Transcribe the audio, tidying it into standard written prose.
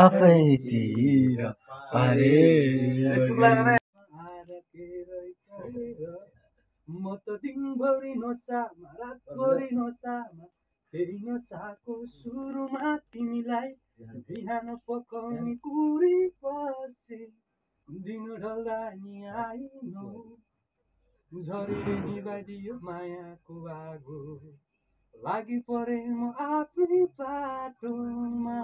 आफैतिर पारे म त दिनभरि नसामा रातभरि नसामा त्यही नसाको सुरुमा तिमीलाई बिहान पकाउने कुरी बसे दिन ढल्दा नि आइनौ झरीले निभाइदियो मायाको आगो लागि परे म आफ्नै बाटोमा